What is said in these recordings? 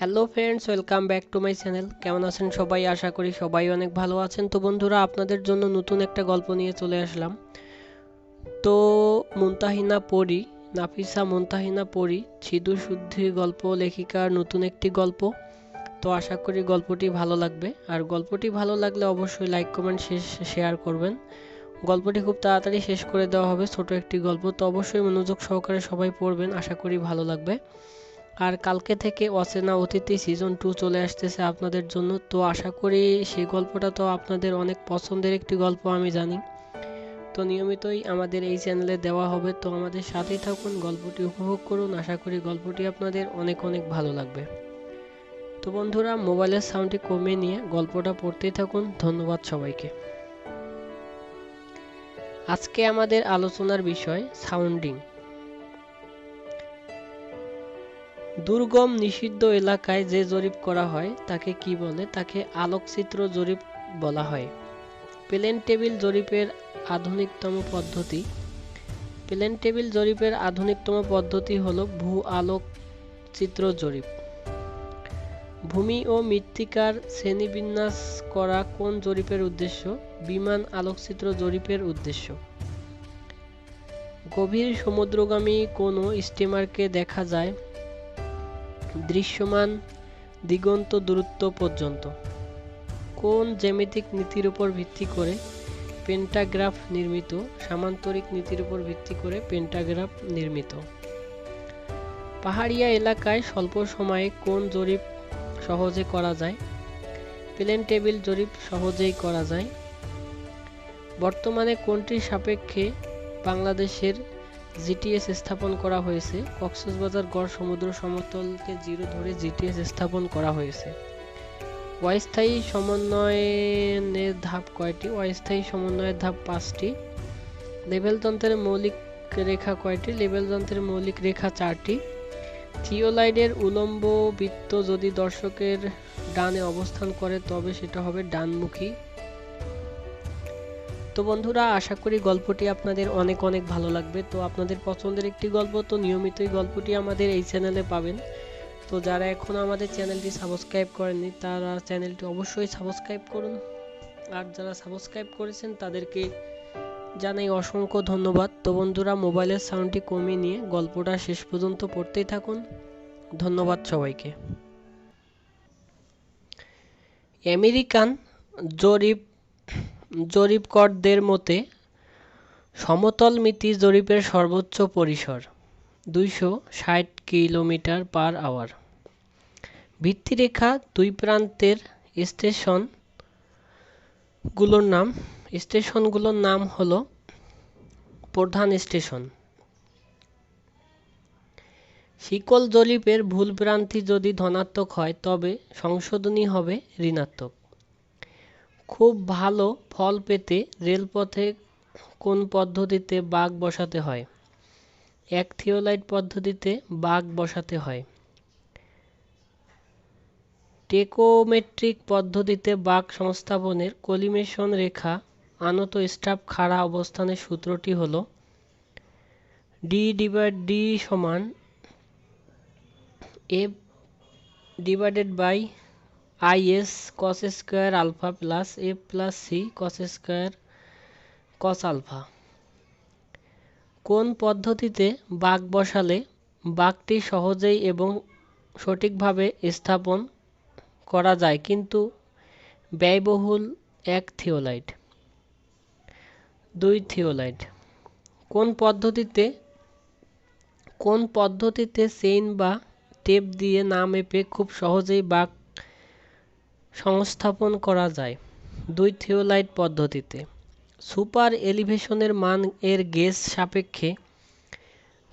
Hello friends, welcome back to my channel. কেমন আছেন সবাই? আশা করি সবাই অনেক ভালো আছেন। তো বন্ধুরা, আপনাদের জন্য নতুন একটা গল্প নিয়ে চলে আসলাম। তো মুনতাহিনা পরী, নাফিসা মুনতাহিনা পরী সিধু শুদ্ধি গল্প লেখিকার নতুন একটি গল্প। তো আশা করি গল্পটি ভালো লাগবে, আর গল্পটি ভালো লাগলে অবশ্যই লাইক কমেন্ট শেয়ার করবেন। গল্পটি খুব তাড়াতাড়ি শেষ করে দেওয়া হবে, ছোট একটি গল্প, তো অবশ্যই মনোযোগ সহকারে সবাই পড়বেন, আশা করি ভালো লাগবে। আর কালকে থেকে অচেনা অতিথি সিজন 2 চলে আসতেছে আপনাদের জন্য। তো আশা করি সেই গল্পটা তো আপনাদের অনেক পছন্দের একটি গল্প, আমি জানি। তো নিয়মিতই আমাদের এই চ্যানেলে দেওয়া হবে, তো আমাদের সাথেই থাকুন, গল্পটি উপভোগ করুন। আশা করি গল্পটি আপনাদের অনেক অনেক ভালো লাগবে। তো বন্ধুরা, মোবাইলের সাউন্ডটি কমিয়ে নিয়ে গল্পটা পড়তেই থাকুন। ধন্যবাদ সবাইকে। আজকে আমাদের আলোচনার বিষয় সাউন্ডিং। দুর্গম নিষিদ্ধ এলাকায় যে জরিপ করা হয় তাকে কি বলে? তাকে আলোকচিত্র জরিপ বলা হয়। প্লেন টেবিল জরিপের আধুনিকতম পদ্ধতি। প্লেন টেবিল জরিপের আধুনিকতম পদ্ধতি হল ভূ আলোকচিত্র জরিপ। ভূমি ও মৃত্তিকার শ্রেণীবিন্যাস করা কোন জরিপের উদ্দেশ্য? বিমান আলোকচিত্র জরিপের উদ্দেশ্য। গভীর সমুদ্রগামী কোনো স্টিমারকে দেখা যায় দৃশ্যমান দিগন্ত দূরত্ব পর্যন্ত। কোন জ্যামিতিক নীতির উপর ভিত্তি করে পেন্টাগ্রাফ নির্মিত? সামান্তরিক নীতির উপর ভিত্তি করে পেন্টাগ্রাফ নির্মিত। পাহাড়িয়া এলাকায় স্বল্প সময়ে কোন জরিপ সহজে করা যায়? প্লেন টেবিল জরিপ সহজেই করা যায়। বর্তমানে কোনটির সাপেক্ষে বাংলাদেশের জিটিএস স্থাপন করা হয়েছে? কক্সবাজার গড় সমুদ্র সমতলকে 0 ধরে জিটিএস স্থাপন করা হয়েছে। অস্থায়ী সমন্বয়ের ধাপ কয়টি? অস্থায়ী সমন্বয়ের ধাপ 5টি। লেভেল যন্ত্রের মৌলিক রেখা কয়টি? লেভেল যন্ত্রের মৌলিক রেখা 4টি। থিওলাইডের উলম্ব বৃত্ত যদি দর্শকের ডানে অবস্থান করে তবে সেটা হবে ডানমুখী। তো বন্ধুরা, আশা করি গল্পটি আপনাদের অনেক অনেক ভালো লাগবে। তো আপনাদের পছন্দের একটি গল্প, তো নিয়মিতই গল্পটি আমাদের এই চ্যানেলে পাবেন। তো যারা এখন আমাদের চ্যানেলটি সাবস্ক্রাইব করেননি তারা চ্যানেলটি অবশ্যই সাবস্ক্রাইব করুন, আর যারা সাবস্ক্রাইব করেছেন তাদেরকে জানাই অসংখ্য ধন্যবাদ। তো বন্ধুরা, মোবাইলের সাউন্ডটি কমিয়ে নিয়ে গল্পটা শেষ পর্যন্ত পড়তেই থাকুন। ধন্যবাদ সবাইকে। আমেরিকান জরিপকর্তাদের মতে সমতলমিতি জরিপের সর্বোচ্চ পরিসর 260 কিলোমিটার/আওয়ার। ভিত্তিরেখা দুই প্রান্তের স্টেশনগুলোর নাম হলো প্রধান স্টেশন। শিকল জরিপের ভুলভ্রান্তি যদি ধনাত্মক হয় তবে সংশোধনী হবে ঋণাত্মক। খুব ভালো ফল পেতে রেলপথে কোন পদ্ধতিতে বাঁক বসাতে হয়? এক থিওলাইট পদ্ধতিতে বাঁক বসাতে হয়। টেকোমেট্রিক পদ্ধতিতে বাঁক সংস্থাপনের কলিমেশন রেখা আনত স্টাফ খাড়া অবস্থানের সূত্রটি হল D/D সমান F/IS cos square alpha plus F plus C cos square cos alpha. কোন পদ্ধতিতে বাঁক বসালে বাঁকটি সহজেই এবং সঠিকভাবে স্থাপন করা যায় কিন্তু ব্যয়বহুল? এক থিওলাইট। দুই থিওলাইট। কোন পদ্ধতিতে চেইন বা টেপ দিয়ে না মেপে খুব সহজেই বাঁক সংস্থাপন করা যায়? দুই থিওলাইট পদ্ধতিতে। সুপার এলিভেশনের মান এর গেজ সাপেক্ষে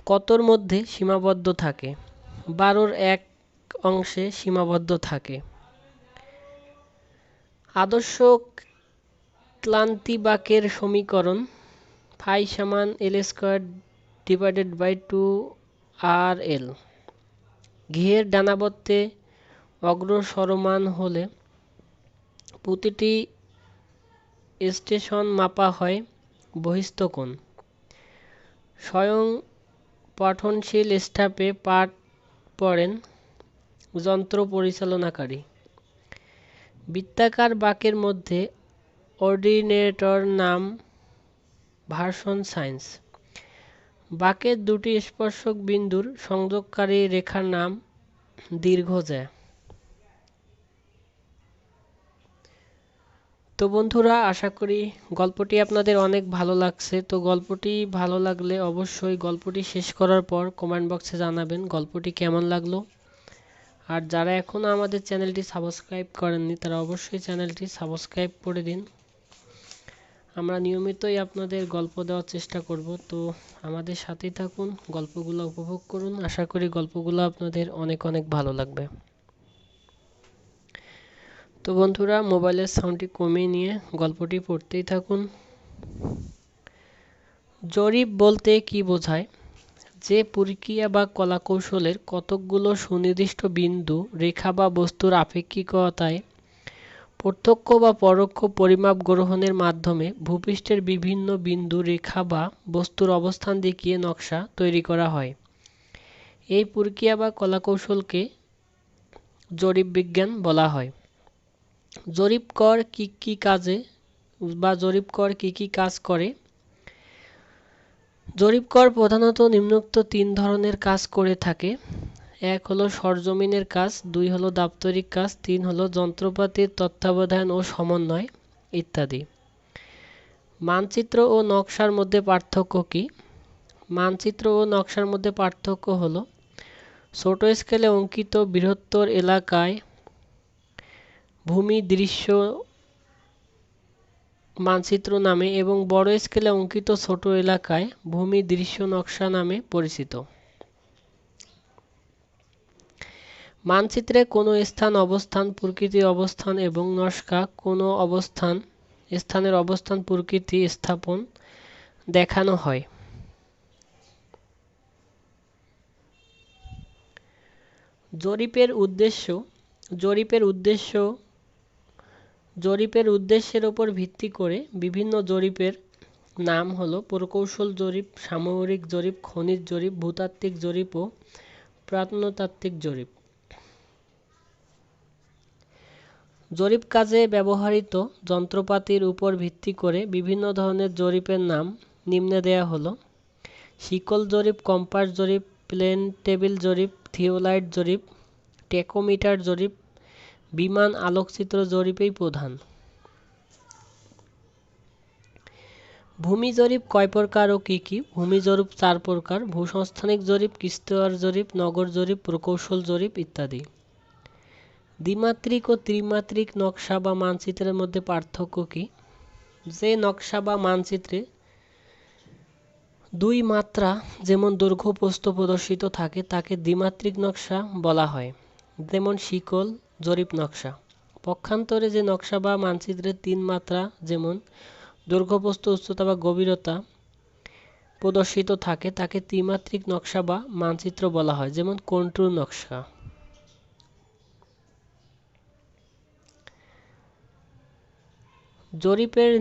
কতর মধ্যে সীমাবদ্ধ থাকে? 12/1 সীমাবদ্ধ থাকে। আদর্শ ক্লান্তি বাঁকের সমীকরণ ফাই সমান L²/2RL। ঘিয়ের ডানাবর্তে অগ্রসরমান হলে প্রতিটি স্টেশন মাপা হয় বহিস্থ কোণ। স্বয়ং পঠনশীল স্টাফে পাঠ পড়েন যন্ত্র পরিচালনাকারী। বৃত্তাকার বাঁকের মধ্যে অর্ডিনেটর নাম ভার্সন সাইন্স। বাঁকের দুটি স্পর্শক বিন্দুর সংযোগকারী রেখার নাম দীর্ঘজ্যা। তো বন্ধুরা, আশা করি গল্পটি আপনাদের অনেক ভালো লাগছে। তো গল্পটি ভালো লাগলে অবশ্যই গল্পটি শেষ করার পর কমেন্ট বক্সে জানাবেন গল্পটি কেমন লাগলো। আর যারা এখনও আমাদের চ্যানেলটি সাবস্ক্রাইব করেননি তারা অবশ্যই চ্যানেলটি সাবস্ক্রাইব করে দিন। আমরা নিয়মিতই আপনাদের গল্প দেওয়ার চেষ্টা করব। তো আমাদের সাথেই থাকুন, গল্পগুলো উপভোগ করুন। আশা করি গল্পগুলো আপনাদের অনেক অনেক ভালো লাগবে। তো বন্ধুরা, মোবাইলের সাউন্ডটি কমিয়ে নিয়ে গল্পটি পড়তেই থাকুন। জরিপ বলতে কি বোঝায়? যে প্রক্রিয়া বা কলাকৌশলের কতকগুলো সুনির্দিষ্ট বিন্দু, রেখা বা বস্তুর আপেক্ষিকতায় প্রত্যক্ষ বা পরোক্ষ পরিমাপ গ্রহণের মাধ্যমে ভূপৃষ্ঠের বিভিন্ন বিন্দু, রেখা বা বস্তুর অবস্থান দেখিয়ে নকশা তৈরি করা হয়। এই প্রক্রিয়া বা কলাকৌশলকে জরিপ বিজ্ঞান বলা হয়। জরিপ কর কি কি কাজ করে? জরিপ কর প্রধানত নিম্নোক্ত তিন ধরনের কাজ করে থাকে। এক হলো সরজমিনের কাজ, দুই হলো দাপ্তরিক কাজ, তিন হলো যন্ত্রপাতির তত্ত্বাবধান ও সমন্বয় ইত্যাদি। মানচিত্র ও নকশার মধ্যে পার্থক্য কি? মানচিত্র ও নকশার মধ্যে পার্থক্য হলো ছোট স্কেলে অঙ্কিত বৃহত্তর এলাকায় ভূমি দৃশ্য মানচিত্র নামে এবং বড় স্কেলে অঙ্কিত ছোট এলাকায় ভূমি দৃশ্য নকশা নামে পরিচিত। মানচিত্রে কোনো স্থান, অবস্থান, প্রকৃতির অবস্থান এবং নকশা কোনো স্থানের অবস্থান, প্রকৃতি, স্থাপন দেখানো হয়। জরিপের উদ্দেশ্যের উপর ভিত্তি করে বিভিন্ন জরিপের নাম হলো প্রকৌশল জরিপ, সামরিক জরিপ, খনিজ জরিপ, ভূতাত্ত্বিক জরিপ ও প্রত্নতাত্ত্বিক জরিপ। জরিপ কাজে ব্যবহৃত যন্ত্রপাতির উপর ভিত্তি করে বিভিন্ন ধরনের জরিপের নাম নিম্নে দেয়া হলো: শিকল জরিপ, কম্পাস জরিপ, প্লেন টেবিল জরিপ, থিওলাইট জরিপ, টেকোমিটার জরিপ, বিমান আলোকচিত্র জরিপই প্রধান। ভূমি জরিপ কয় প্রকার ও কি কি? ভূমি জরিপ 4 প্রকার: ভূসংস্থানিক জরিপ, কিস্তিওয়ার জরিপ, নগর জরিপ, প্রকৌশল জরিপ ইত্যাদি। দ্বিমাত্রিক ও ত্রিমাত্রিক নকশা বা মানচিত্রের মধ্যে পার্থক্য কি? যে নকশা বা মানচিত্রে দুই মাত্রা যেমন দৈর্ঘ্য প্রস্থ প্রদর্শিত থাকে তাকে দ্বিমাত্রিক নকশা বলা হয়, যেমন শিকল জরিপ নকশা। পক্ষান্তরে যে নকশা বা মানচিত্রে 3 মাত্রা যেমন দৈর্ঘ্য প্রস্থ উচ্চতা বা গভীরতা প্রদর্শিত থাকে তাকে ত্রিমাত্রিক নকশা বা মানচিত্র বলা হয়, যেমন কন্ট্যুর নকশা। জরিপের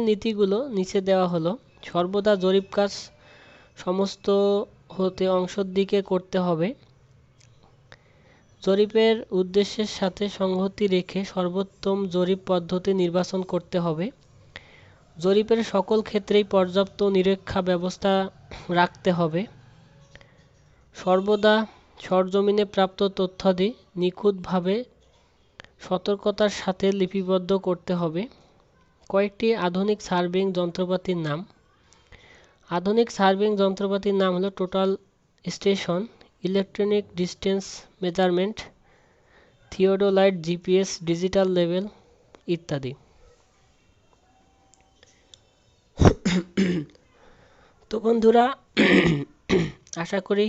নীতিগুলো নিচে দেওয়া হলো: সর্বদা জরিপ কাজ সমস্ত হতে অংশের দিকে করতে হবে। জরিপের উদ্দেশ্যের সাথে সংগতি রেখে সর্বোত্তম জরিপ পদ্ধতি নির্বাচন করতে হবে। জরিপের সকল ক্ষেত্রেই পর্যাপ্ত নিরীক্ষা ব্যবস্থা রাখতে হবে। সর্বদা সরজমিনে প্রাপ্ত তথ্যাদি নিখুঁতভাবে সতর্কতার সাথে লিপিবদ্ধ করতে হবে। কয়েকটি আধুনিক সার্ভেইং যন্ত্রপাতির নাম। আধুনিক সার্ভেইং যন্ত্রপাতির নাম হলো total station, electronic distance measurement, theodolite, GPS, digital level ইত্যাদি। তো বন্ধুরা, আশা করি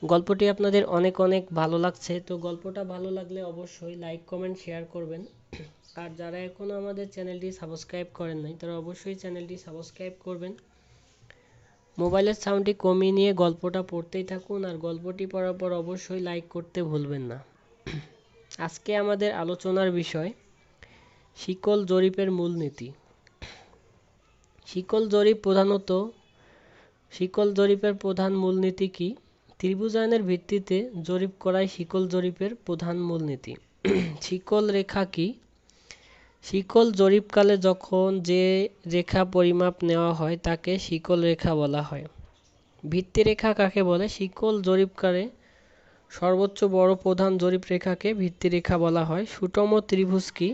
গল্পটি আপনাদের অনেক অনেক ভালো লাগছে। তো গল্পটা ভালো লাগলে অবশ্যই লাইক, কমেন্ট, শেয়ার করবেন। আর যারা এখনও আমাদের চ্যানেলটি সাবস্ক্রাইব করেন নাই তারা অবশ্যই চ্যানেলটি সাবস্ক্রাইব করবেন। মোবাইলের সাউন্ডটি কমিয়ে নিয়ে গল্পটা পড়তেই থাকুন, আর গল্পটি পড়ার পর অবশ্যই লাইক করতে ভুলবেন না। আজকে আমাদের আলোচনার বিষয় শিকল জরিপের মূলনীতি। শিকল জরিপের প্রধান মূলনীতি কি? ত্রিভুজায়নের ভিত্তিতে জরিপ করাই শিকল জরিপের প্রধান মূলনীতি। শিকল রেখা কি? শিকল জরিপকালে যখন যে রেখা পরিমাপ নেওয়া হয় তাকে শিকল রেখা বলা হয়। ভিত্তিরেখা কাকে বলে? শিকল জরিপকালে সর্বোচ্চ বড় প্রধান জরিপ রেখাকে ভিত্তিরেখা বলা হয়। সুষম ত্রিভুজ কি?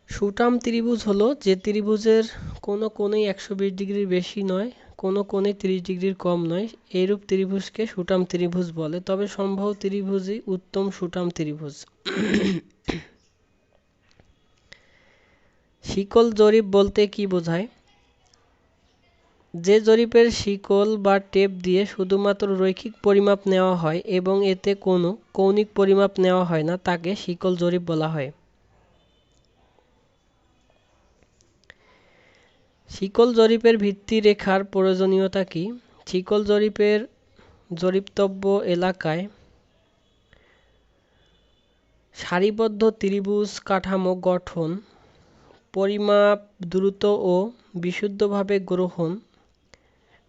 সুষম ত্রিভুজ হলো যে ত্রিভুজের কোনো কোণই 120 ডিগ্রির বেশি নয়, কোনো কোণই 30 ডিগ্রির কম নয়, এইরূপ ত্রিভুজকে সুষম ত্রিভুজ বলে। তবে সমবাহু ত্রিভুজই উত্তম সুষম ত্রিভুজ। শিকল জরিপ বলতে কি বোঝায়? যে জরিপের শিকল বা টেপ দিয়ে শুধুমাত্র রৈখিক পরিমাপ নেওয়া হয় এবং এতে কোনো কৌণিক পরিমাপ নেওয়া হয় না তাকে শিকল জরিপ বলা হয়। শিকল জরিপের ভিত্তিরেখার প্রয়োজনীয়তা কি? শিকল জরিপের জরিপতব্য এলাকায় সারিবদ্ধ ত্রিভুজ কাঠামো গঠন, পরিমাপ দ্রুত ও বিশুদ্ধভাবে গ্রহণ,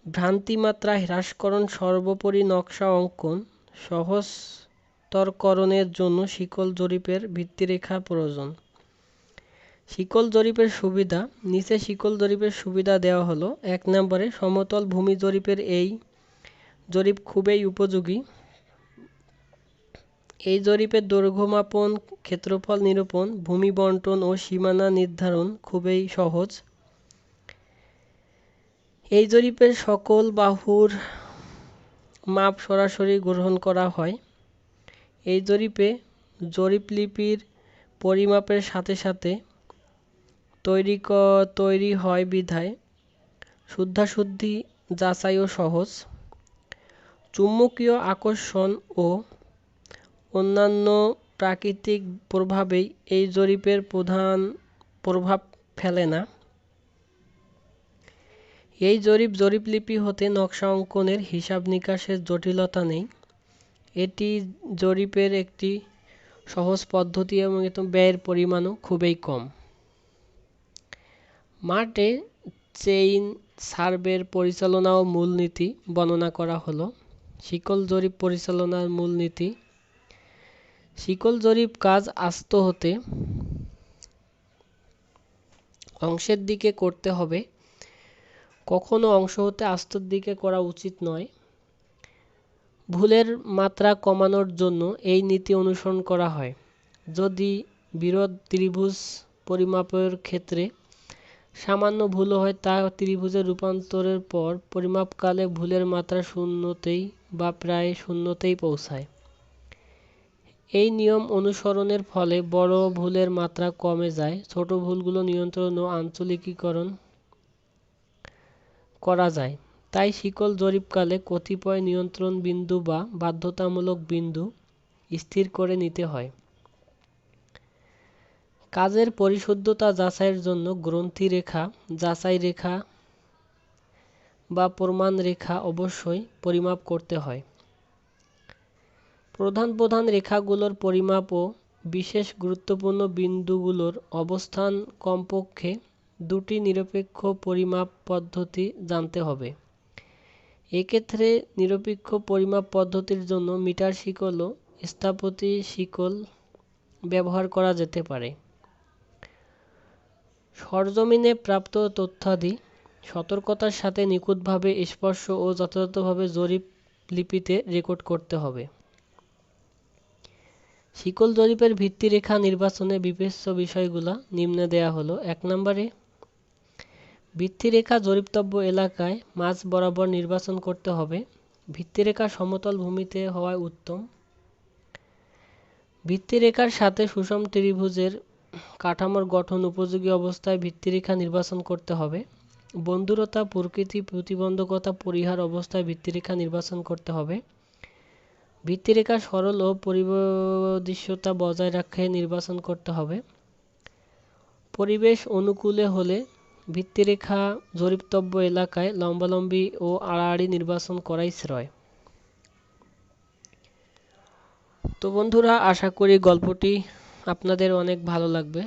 ভ্রান্তিমাত্রা হ্রাসকরণ, সর্বোপরি নকশা অঙ্কন সহজতরকরণের জন্য শিকল জরিপের ভিত্তিরেখা প্রয়োজন। শিকল জরিপের সুবিধা। নিচে শিকল জরিপের সুবিধা দেওয়া হলো। 1 নম্বরে সমতল ভূমি জরিপের এই জরিপ খুবই উপযোগী। এই জরিপের দৈর্ঘ্য মাপন, ক্ষেত্রফল নিরূপণ, ভূমি বণ্টন ও সীমানা নির্ধারণ খুবই সহজ। এই জরিপের সকল বাহুর মাপ সরাসরি গ্রহণ করা হয়। এই জরিপে জরিপলিপির পরিমাপের সাথে সাথে তৈরি হয় বিধায় শুদ্ধাশুদ্ধি যাচাইও সহজ। চুম্বকীয় আকর্ষণ ও অন্যান্য প্রাকৃতিক প্রভাবেই এই জরিপের প্রধান প্রভাব ফেলে না। এই জরিপলিপি হতে নকশা অঙ্কনের হিসাব নিকাশের জটিলতা নেই। এটি জরিপের একটি সহজ পদ্ধতি এবং ব্যয়ের পরিমাণও খুবই কম। মাঠে চেইন সার্ভের পরিচালনা ও মূলনীতি বর্ণনা করা হলো। শিকল জরিপ পরিচালনার মূলনীতি। শিকল জরিপ কাজ আস্ত হতে অংশের দিকে করতে হবে, কখনো অংশ হতে আস্তর দিকে করা উচিত নয়। ভুলের মাত্রা কমানোর জন্য এই নীতি অনুসরণ করা হয়। যদি বিরোধ ত্রিভুজ পরিমাপের ক্ষেত্রে সামান্য ভুল হয় তা ত্রিভুজে রূপান্তরের পর পরিমাপকালে ভুলের মাত্রা শূন্যতেই বা প্রায় শূন্যতেই পৌঁছায়। এই নিয়ম অনুসরণের ফলে বড় ভুলের মাত্রা কমে যায়, ছোট ভুলগুলো নিয়ন্ত্রণ ও আঞ্চলিকীকরণ করা যায়। তাই শিকল জরিপকালে কতিপয় নিয়ন্ত্রণ বিন্দু বা বাধ্যতামূলক বিন্দু স্থির করে নিতে হয়। কাজের পরিশুদ্ধতা যাচাইয়ের জন্য গ্রন্থি রেখা, যাচাই রেখা বা প্রমাণ রেখা অবশ্যই পরিমাপ করতে হয়। প্রধান রেখাগুলোর পরিমাপ ও বিশেষ গুরুত্বপূর্ণ বিন্দুগুলোর অবস্থান কমপক্ষে 2টি নিরপেক্ষ পরিমাপ পদ্ধতি জানতে হবে। এক্ষেত্রে নিরপেক্ষ পরিমাপ পদ্ধতির জন্য মিটার শিকল ও স্থাপতি শিকল ব্যবহার করা যেতে পারে। সরজমিনে প্রাপ্ত তথ্যাদি সতর্কতার সাথে নিখুঁতভাবে, স্পষ্ট ও যথাযথভাবে জরিপ লিপিতে রেকর্ড করতে হবে। শিকল জরিপের ভিত্তিরেখা নির্বাচনে বিবেচ্য বিষয়গুলো নিম্নে দেয়া হলো। 1 নম্বরে ভিত্তিরেখা জরিপতব্য এলাকায় মাঝ বরাবর নির্বাচন করতে হবে। ভিত্তিরেখা সমতল ভূমিতে হওয়া উত্তম। ভিত্তিরেখার সাথে সুষম ত্রিভুজের কাঠামোর গঠন উপযোগী অবস্থায় ভিত্তিরেখা নির্বাচন করতে হবে। বন্ধুরতা, প্রকৃতি প্রতিবন্ধকতা পরিহার অবস্থায় ভিত্তিরেখা নির্বাচন করতে হবে। ভিত্তিরেখা সরল ও পরিবেশদৃশ্যতা বজায় রেখে নির্বাচন করতে হবে। পরিবেশ অনুকূলে হলে ভিত্তিরেখা জরিপতব্য এলাকায় লম্বালম্বি ও আড়াআড়ি নির্বাচন করাই শ্রেয়। তো বন্ধুরা, আশা করি গল্পটি আপনাদের অনেক ভালো লাগবে।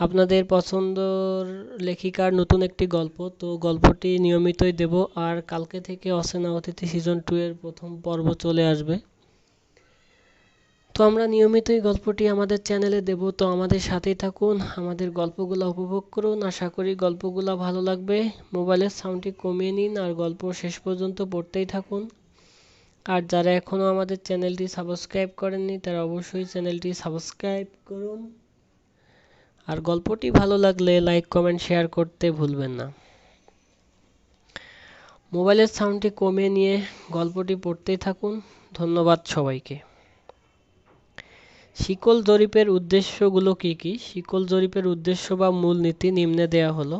আপনাদের পছন্দের লেখিকার নতুন একটি গল্প। তো গল্পটি নিয়মিতই দেব, আর কালকে থেকে অচেনা অতিথি সিজন 2 এর প্রথম পর্ব চলে আসবে। তো আমরা নিয়মিতই গল্পটি আমাদের চ্যানেলে দেব, তো আমাদের সাথেই থাকুন, আমাদের গল্পগুলো উপভোগ করুন। আশা করি গল্পগুলো ভালো লাগবে। মোবাইলের সাউন্ডটি কমিয়ে নিন আর গল্প শেষ পর্যন্ত পড়তেই থাকুন। আর যারা এখনও আমাদের চ্যানেলটি সাবস্ক্রাইব করেননি তারা অবশ্যই চ্যানেলটি সাবস্ক্রাইব করুন। আর গল্পটি ভালো লাগলে লাইক কমেন্ট শেয়ার করতে ভুলবেন না। মোবাইলের সাউন্ডটি কমিয়ে নিয়ে গল্পটি পড়তেই থাকুন। ধন্যবাদ সবাইকে। শিকল জরিপের উদ্দেশ্যগুলো কি কি? শিকল জরিপের উদ্দেশ্য বা মূলনীতি নিম্নে দেয়া হলো।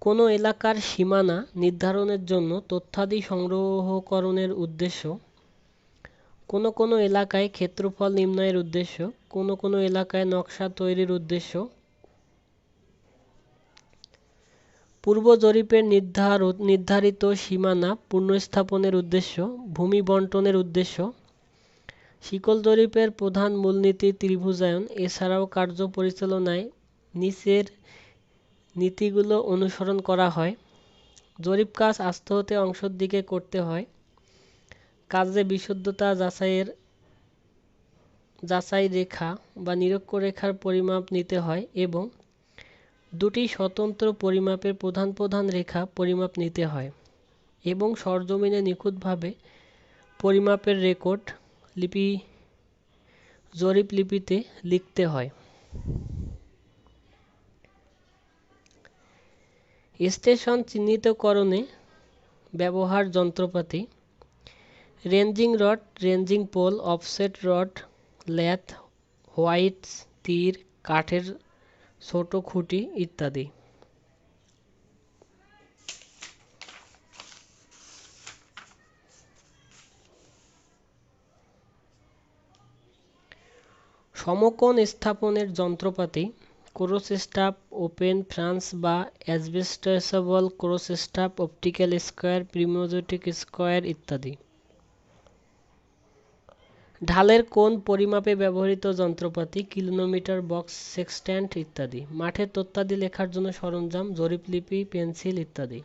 কোনো এলাকার সীমানা নির্ধারণের জন্য তথ্যাদি সংগ্রহকরণের উদ্দেশ্য। কোনো কোনো এলাকায় ক্ষেত্রফল নির্ণয়ের উদ্দেশ্য। কোনো কোনো এলাকায় নকশা তৈরির উদ্দেশ্য। পূর্ব জরিপের নির্ধারিত সীমানা পুনঃস্থাপনের উদ্দেশ্য। ভূমি বণ্টনের উদ্দেশ্য। শিকল জরিপের প্রধান মূলনীতি ত্রিভুজায়ন। এছাড়াও কার্য পরিচালনায় নিচের নীতিগুলো অনুসরণ করা হয়। জরিপ কাজ আস্তে হতে অংশের দিকে করতে হয়। কাজে বিশুদ্ধতা যাচাই রেখা বা নিরক্ষরেখার পরিমাপ নিতে হয় এবং দুটি স্বতন্ত্র পরিমাপের প্রধান প্রধান রেখা পরিমাপ নিতে হয় এবং সরজমিনে নিখুঁতভাবে পরিমাপের রেকর্ড জরিপ লিপিতে লিখতে হয়। স্টেশন চিহ্নিতকরণে ব্যবহার যন্ত্রপাতি। Ranging rod, ranging pole, offset rod, lath, whites, তীর, কাঠের ছোট খুঁটি ইত্যাদি। সমকোণ স্থাপনের যন্ত্রপাতি। ক্রস স্টাফ, ওপেন ফ্রান্স বা অ্যাসবেস্টসেবল cross staff, optical square, prismatic square ইত্যাদি। ঢালের কোণ পরিমাপে ব্যবহৃত যন্ত্রপাতি। কিলোমিটার, বক্স, সেক্সট্যান্ট ইত্যাদি। মাঠের তথ্যাদি লেখার জন্য সরঞ্জাম, জরিপলিপি, পেন্সিল ইত্যাদি।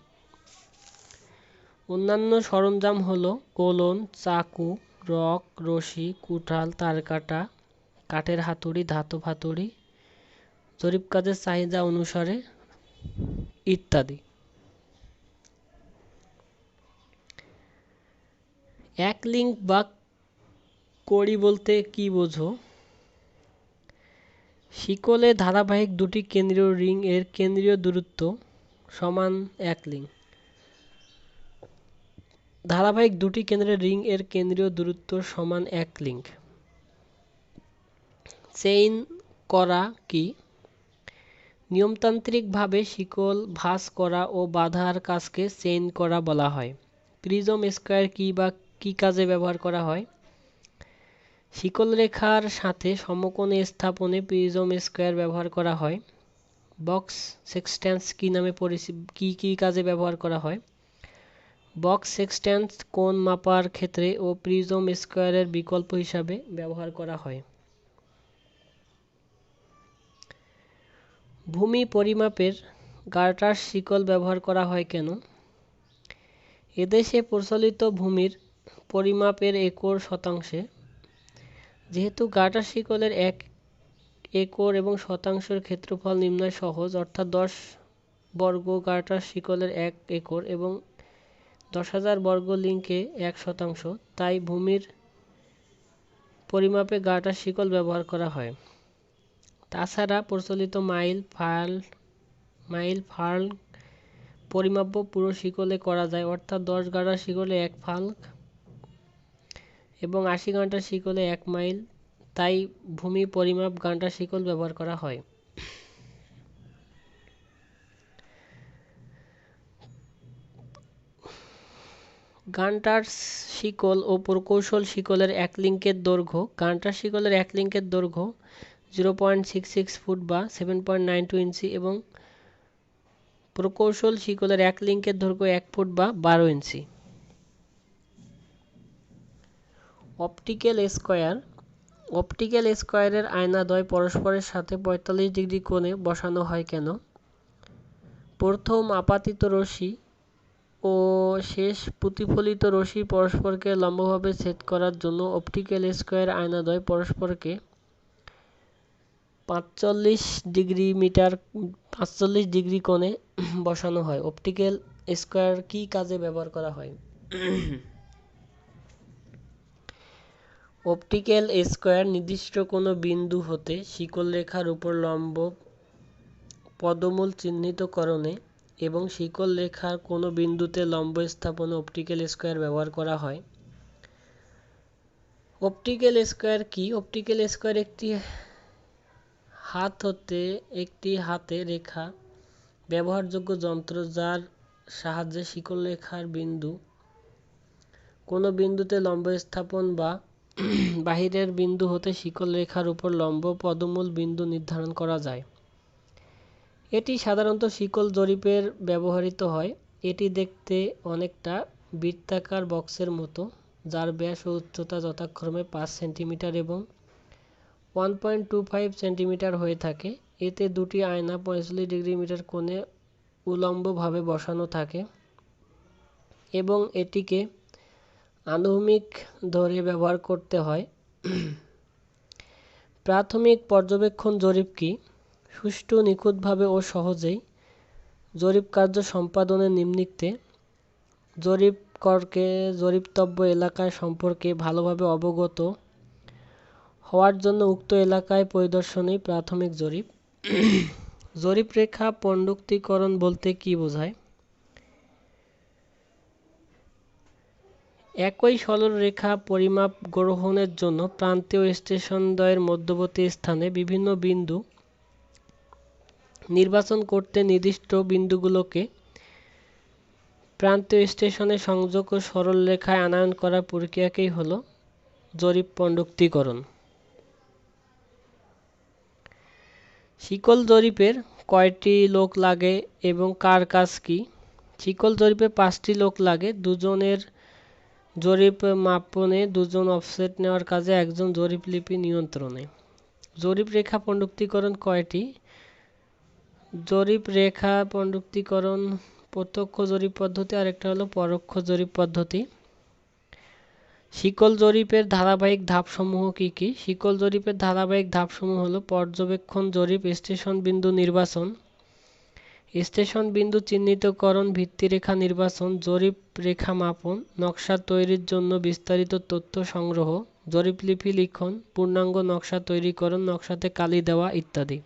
অন্যান্য সরঞ্জাম হলো কলন, চাকু, রক, রশি, কুঠাল, তারকাঁটা, কাঠের হাতুড়ি, ধাতব হাতুড়ি, জরিপ কাজের চাহিদা অনুসারে ইত্যাদি। এক লিঙ্ক বা কড়ি বলতে কি বোঝো? শিকলে ধারাবাহিক দুটি কেন্দ্রীয় রিং এর কেন্দ্রীয় দূরত্ব সমান এক লিঙ্ক। ধারাবাহিক দুটি কেন্দ্রের রিং এর কেন্দ্রীয় দূরত্ব সমান এক লিঙ্ক। চেইন করা কি? নিয়মতান্ত্রিকভাবে শিকল ভাঁজ করা ও বাঁধার কাজকে চেইন করা বলা হয়। প্রিজম স্কয়ার কি বা কি কাজে ব্যবহার করা হয়? শিকল রেখার সাথে সমকোণে স্থাপনে প্রিজম স্কয়ার ব্যবহার করা হয়। বক্স সেক্সট্যান্স কি নামে কি কাজে ব্যবহার করা হয়? বক্স সেক্সট্যান্স কোণ মাপার ক্ষেত্রে ও প্রিজম স্কয়ারের বিকল্প হিসাবে ব্যবহার করা হয়। ভূমি পরিমাপের গার্টার শিকল ব্যবহার করা হয় কেন? এদেশে প্রচলিত ভূমির পরিমাপের একর শতাংশে। যেহেতু গার্টার শিকলের 1 একর এবং শতাংশের ক্ষেত্রফল নির্ণয় সহজ, অর্থাৎ 10 বর্গ গার্টার শিকলের 1 একর এবং 10,000 বর্গ লিঙ্কে 1 শতাংশ, তাই ভূমির পরিমাপে গার্টার শিকল ব্যবহার করা হয়। তাছাড়া প্রচলিত মাইল ফার্ল পরিমাপও পুরো শিকলে করা যায়, অর্থাৎ 10 গাঁটার শিকলে 1 ফাল্ক এবং 80 গাঁটার শিকলে 1 মাইল, তাই ভূমি পরিমাপ গাঁটার শিকল ব্যবহার করা হয়। গাঁটার শিকল ও প্রকৌশল শিকলের এক লিঙ্কের দৈর্ঘ্য। গাঁটার শিকলের এক লিঙ্কের দৈর্ঘ্য 0.66 ফুট বা 7.92 ইঞ্চি এবং প্রকৌশল শিকলের এক লিঙ্কের দৈর্ঘ্য 1 ফুট বা 12 ইঞ্চি। Optical square. অপটিক্যাল স্কয়ারের আয়নাদ্বয় পরস্পরের সাথে ৪৫ ডিগ্রি কোণে বসানো হয় কেন? প্রথম আপাতিত রশ্মি ও শেষ প্রতিফলিত রশ্মি পরস্পরকে লম্বভাবে ছেদ করার জন্য অপটিক্যাল স্কয়ার আয়নাদ্বয় পরস্পরকে ৪৫ ডিগ্রি কোণে বসানো হয়। অপটিক্যাল স্কয়ার কী কাজে ব্যবহার করা হয়? অপটিক্যাল স্কয়ার নির্দিষ্ট কোনো বিন্দু হতে শিকল রেখার উপর লম্ব পদমূল চিহ্নিতকরণে এবং শিকল রেখার কোনো বিন্দুতে লম্ব স্থাপনে অপটিক্যাল স্কয়ার ব্যবহার করা হয়। অপটিক্যাল স্কয়ার কি? অপটিক্যাল স্কয়ার একটি হাতে রেখা ব্যবহারযোগ্য যন্ত্র যার সাহায্যে শিকল রেখার কোনো বিন্দুতে লম্ব স্থাপন বা বাহিরের বিন্দু হতে শিকল রেখার উপর লম্ব পদমূল বিন্দু নির্ধারণ করা যায়। এটি সাধারণত শিকল জরিপের ব্যবহৃত হয়। এটি দেখতে অনেকটা বৃত্তাকার বক্সের মতো, যার ব্যাস ও উচ্চতা যথাক্রমে ৫ সেন্টিমিটার এবং ১.২৫ সেন্টিমিটার হয়ে থাকে। এতে দুটি আয়না ৪৫ ডিগ্রি কোণে উল্লম্বভাবে বসানো থাকে এবং এটিকে আনুভূমিক ধরে ব্যবহার করতে হয়। প্রাথমিক পর্যবেক্ষণ জরিপ কি? সুষ্ঠু, নিখুঁতভাবে ও সহজেই জরিপ কার্য সম্পাদনে নিম্নোক্তে জরিপকরকে জরিপতব্য এলাকা সম্পর্কে ভালোভাবে অবগত হওয়ার জন্য উক্ত এলাকায় পরিদর্শনই প্রাথমিক জরিপ। জরিপরেখা পণ্যক্তিকরণ বলতে কী বোঝায়? একই সরলরেখা পরিমাপ গ্রহণের জন্য প্রান্তীয় স্টেশনদ্বয়ের মধ্যবর্তী স্থানে বিভিন্ন বিন্দু নির্বাচন করতে নির্দিষ্ট বিন্দুগুলোকে প্রান্তীয় স্টেশনে সংযোগ ও সরলরেখায় আনয়ন করার প্রক্রিয়াকেই হল জরিপ পণ্যক্তিকরণ। শিকল জরিপের কয়টি লোক লাগে এবং কার কাজ কি? শিকল জরিপে ৫টি লোক লাগে। দুজনের জরিপ মাপনে, দুজন অফসেট নেওয়ার কাজে, একজন জরিপলিপি নিয়ন্ত্রণে। জরিপরেখা পণ্যক্তিকরণ কয়টি? জরিপরেখা পণ্যক্তিকরণ প্রত্যক্ষ জরিপ পদ্ধতি আর একটা হলো পরোক্ষ জরিপ পদ্ধতি। শিকল জরিপের ধারাবাহিক ধাপসমূহ কি কি? শিকল জরিপের ধারাবাহিক ধাপসমূহ হলো পর্যবেক্ষণ জরিপ, স্টেশন বিন্দু নির্বাচন, স্টেশন বিন্দু চিহ্নিতকরণ, ভিত্তিরেখা নির্বাচন, জরিপ রেখা মাপন, নকশা তৈরির জন্য বিস্তারিত তথ্য সংগ্রহ, জরিপলিপি লিখন, পূর্ণাঙ্গ নকশা তৈরিকরণ, নকশাতে কালি দেওয়া ইত্যাদি।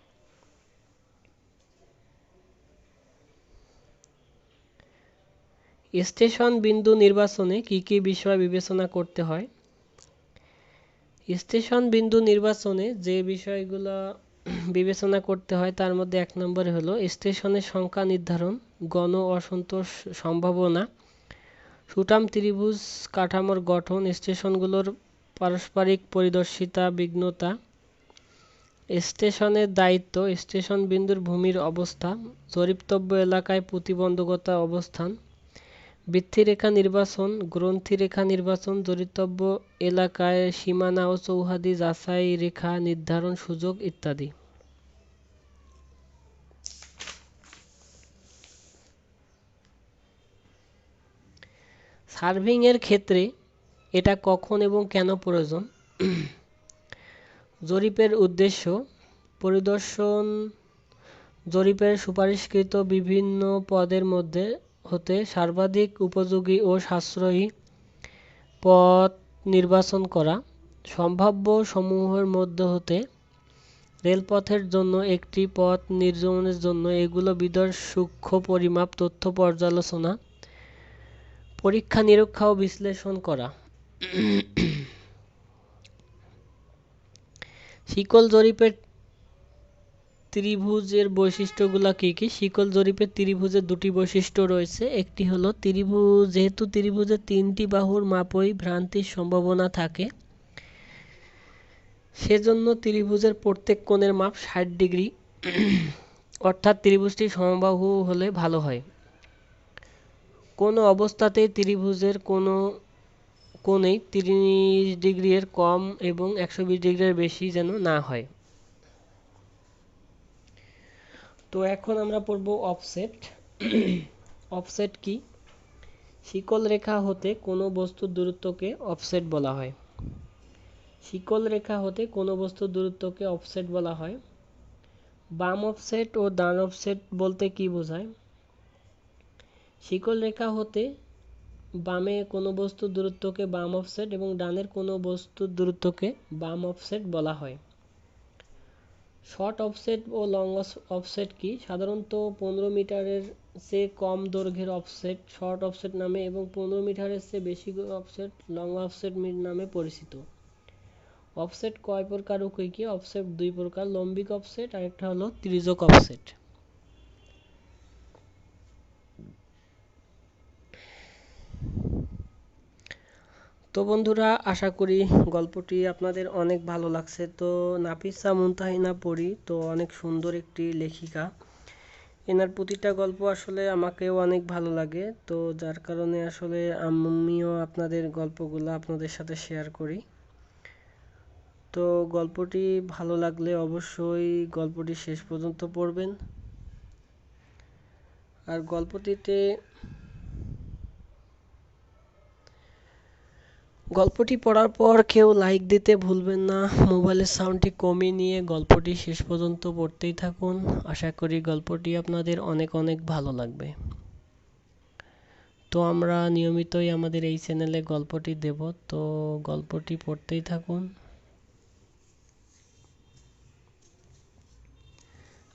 স্টেশন বিন্দু নির্বাচনে কি কি বিষয় বিবেচনা করতে হয়? স্টেশন বিন্দু নির্বাচনে যে বিষয়গুলো বিবেচনা করতে হয় তার মধ্যে ১ নম্বরে হলো স্টেশনের সংখ্যা নির্ধারণ, গণ অসন্তোষ সম্ভাবনা, সুঠাম ত্রিভুজ কাঠামোর গঠন, স্টেশনগুলোর পারস্পরিক পরিদর্শিতা বিঘ্নতা, স্টেশনের দায়িত্ব, স্টেশন বিন্দুর ভূমির অবস্থা, জরিপতব্য এলাকায় প্রতিবন্ধকতা অবস্থান, ভিত্তিরেখা নির্বাচন, গ্রন্থিরেখা নির্বাচন, জরিপতব্য এলাকায় সীমানা ও চৌহাদি যাচাই, রেখা নির্ধারণ সুযোগ ইত্যাদি। সার্ভেইং এর ক্ষেত্রে এটা কখন এবং কেন প্রয়োজন? জরিপের উদ্দেশ্য পরিদর্শন জরিপের সুপারিশকৃত বিভিন্ন পদের মধ্যে হতে সর্বাধিক উপযোগী ও সাশ্রয়ী পথ নির্বাচন করা, সম্ভাব্য সমূহের মধ্যে হতে রেলপথের জন্য একটি পথ নির্ণয়ের জন্য এগুলো বিদর সূক্ষ্ম পরিমাপ, তথ্য পর্যালোচনা, পরীক্ষা নিরীক্ষা ও বিশ্লেষণ করা। শিকল জরিপের ত্রিভুজের বৈশিষ্ট্যগুলো কি কি? শিকল জরিপের ত্রিভুজের দুটি বৈশিষ্ট্য রয়েছে। একটি হলো যেহেতু ত্রিভুজের ৩টি বাহুর মাপই ভ্রান্তির সম্ভাবনা থাকে, সেজন্য ত্রিভুজের প্রত্যেক কোণের মাপ ৬০ ডিগ্রি, অর্থাৎ ত্রিভুজটি সমবাহু হলে ভালো হয়। কোনো অবস্থাতেই ত্রিভুজের কোনো কোণেই 30 ডিগ্রি এর কম এবং 120 ডিগ্রির বেশি যেন না হয়। তো এখন আমরা পড়ব অফসেট। অফসেট কি? শিকল রেখা হতে কোনো বস্তুর দূরত্বকে অফসেট বলা হয়। শিকল রেখা হতে কোনো বস্তুর দূরত্বকে অফসেট বলা হয়। বাম অফসেট ও ডান অফসেট বলতে কি বোঝায়? শিকল রেখা হতে বামে কোনো বস্তুর দূরত্বকে বাম অফসেট এবং ডানের কোনো বস্তুর দূরত্বকে বাম অফসেট বলা হয়। শর্ট অফসেট ও লং অফসেট কি? সাধারণত 15 মিটারের চেয়ে কম দৈর্ঘ্যের অফসেট শর্ট অফসেট নামে এবং 15 মিটারের চেয়ে বেশি অফসেট লং অফসেট নামে পরিচিত। অফসেট কয় প্রকার ও কি কি? অফসেট দুই প্রকার, লম্বিক অফসেট আর একটা হলো তির্যক অফসেট। তো বন্ধুরা, আশা করি গল্পটি আপনাদের অনেক ভালো লাগছে। তো নাফিসা মুনতাহিনা পরী তো অনেক সুন্দর একটি লেখিকা। এনার প্রতিটা গল্প আসলে আমাকেও অনেক ভালো লাগে, তো যার কারণে আসলে আমিও আপনাদের গল্পগুলো আপনাদের সাথে শেয়ার করি। তো গল্পটি ভালো লাগলে অবশ্যই গল্পটি শেষ পর্যন্ত পড়বেন। আর গল্পটি পড়ার পর কেউ লাইক দিতে ভুলবেন না। মোবাইলের সাউন্ডটি কমিয়ে নিয়ে গল্পটি শেষ পর্যন্ত পড়তেই থাকুন। আশা করি গল্পটি আপনাদের অনেক অনেক ভালো লাগবে। তো আমরা নিয়মিতই আমাদের এই চ্যানেলে গল্পটি দেব, তো গল্পটি পড়তেই থাকুন।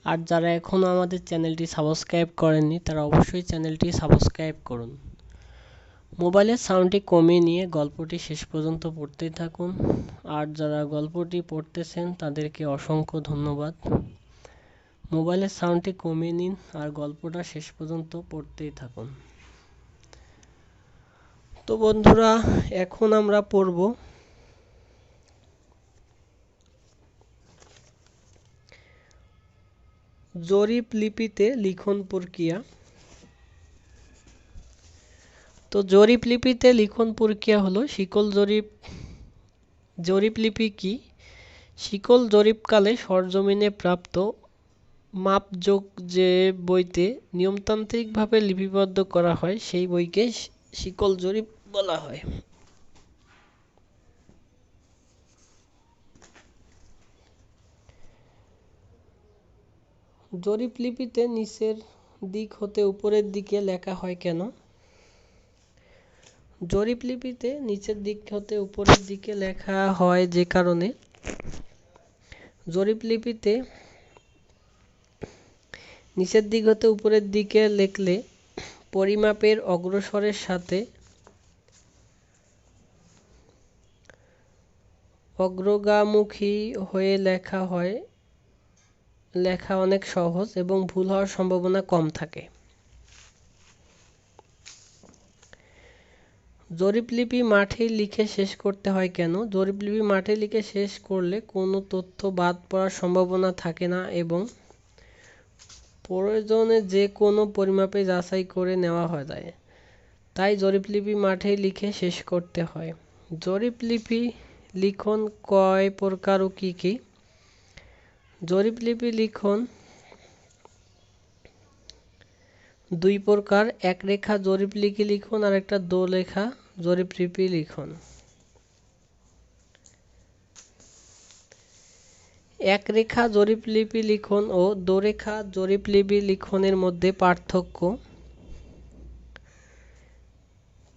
আর যারা এখনও আমাদের চ্যানেলটি সাবস্ক্রাইব করেননি তারা অবশ্যই চ্যানেলটি সাবস্ক্রাইব করুন। মোবাইলের সাউন্ডটি কমিয়ে নিয়ে গল্পটি শেষ পর্যন্ত পড়তেই থাকুন। আর যারা গল্পটি পড়তেছেন তাদেরকে অসংখ্য ধন্যবাদ। মোবাইলের সাউন্ডটি কমিয়ে নিন আর গল্পটা শেষ পর্যন্ত পড়তেই থাকুন। তো বন্ধুরা, এখন আমরা পড়ব জরিপ লিপিতে লিখন প্রক্রিয়া। তো জরিপ লিপিতে লিখন প্রক্রিয়া হলো শিকল জরিপ। জরিপ লিপি কি? শিকল জরিপকালে সরজমিনে প্রাপ্ত মাপজোক যে বইতে নিয়মতান্ত্রিকভাবে লিপিবদ্ধ করা হয় সেই বইকে শিকল জরিপ বলা হয়। জরিপ লিপিতে নিচের দিক হতে উপরের দিকে লেখা হয় কেন? জরিপ লিপিতে নিচের দিক হতে উপরের দিকে লেখা হয় যে কারণে জরিপ লিপিতে নিচের দিক হতে উপরের দিকে লিখলে পরিমাপের অগ্রসরের সাথে অগ্রগামুখী হয়ে লেখা অনেক সহজ এবং ভুল হওয়ার সম্ভাবনা কম থাকে। জরিপলিপি মাঠে লিখে শেষ করতে হয় কেন? জরিপলিপি মাঠে লিখে শেষ করলে কোনো তথ্য বাদ পড়ার সম্ভাবনা থাকে না এবং প্রয়োজনে যে কোনো পরিমাপে যাচাই করে নেওয়া যায়। তাই জরিপলিপি মাঠেই লিখে শেষ করতে হয়। জরিপলিপি লিখন কয় প্রকার ও কি কি? জরিপলিপি লিখন দুই প্রকার, এক রেখা জরিপলিপি লিখন আর একটা দোলেখা জরিপলিপি লিখন। এক রেখা জরিপলিপি লিখন ও দোরেখা জরিপলিপি লিখনের মধ্যে পার্থক্য: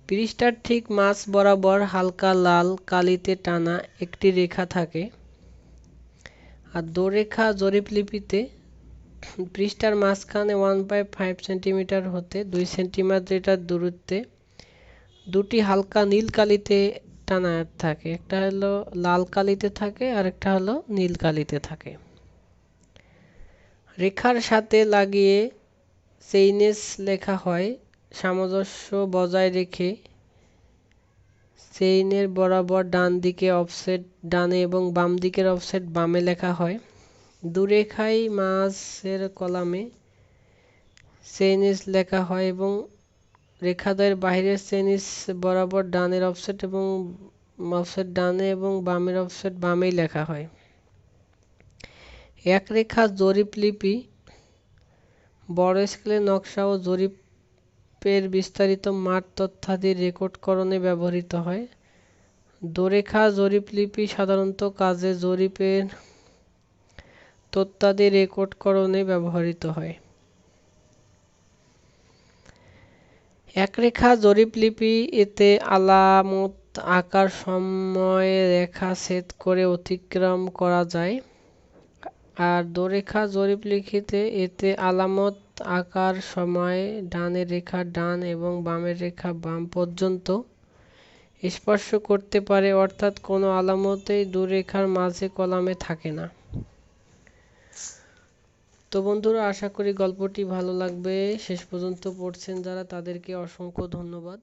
পৃষ্ঠার ঠিক মাঝ বরাবর হালকা লাল কালিতে টানা একটি রেখা থাকে। আর দোরেখা জরিপলিপিতে পৃষ্ঠার মাঝখানে 1/5 সেন্টিমিটার হতে 2 সেন্টিমিটার দূরত্বে দুটি হালকা নীল কালিতে টানা থাকে। একটা হলো লাল কালিতে থাকে আর একটা হলো নীল কালিতে থাকে। রেখার সাথে লাগিয়ে চেইনেস লেখা হয়। সামঞ্জস্য বজায় রেখে চেইনের বরাবর ডান দিকে অফসেট ডানে এবং বাম দিকের অফসেট বামে লেখা হয়। দুরেখায় মাঝের কলামে চেইনেস লেখা হয় এবং রেখাদ্বয়ের বাহিরের চেনিস বরাবর ডানের অফসেট এবং অফসেট ডানে এবং বামের অফসেট বামেই লেখা হয়। এক রেখা জরিপলিপি বড় স্কেলের নকশা ও জরিপের বিস্তারিত মাঠ তথ্যাদি রেকর্ডকরণে ব্যবহৃত হয়। দোরেখা জরিপলিপি সাধারণত কাজে জরিপের তথ্যাদি রেকর্ডকরণে ব্যবহৃত হয়। এক রেখা জরিপলিপি এতে আলামত আঁকার সময় রেখা ছেদ করে অতিক্রম করা যায়, আর দোরেখা জরিপলিপিতে এতে আলামত আঁকার সময় ডানের রেখা ডান এবং বামের রেখা বাম পর্যন্ত স্পর্শ করতে পারে, অর্থাৎ কোনো আলামতই দুই রেখার মাঝে কলামে থাকে না। তো বন্ধুরা, আশা করি গল্পটি ভালো লাগবে। শেষ পর্যন্ত পড়ছেন যারা, তাদেরকে অসংখ্য ধন্যবাদ।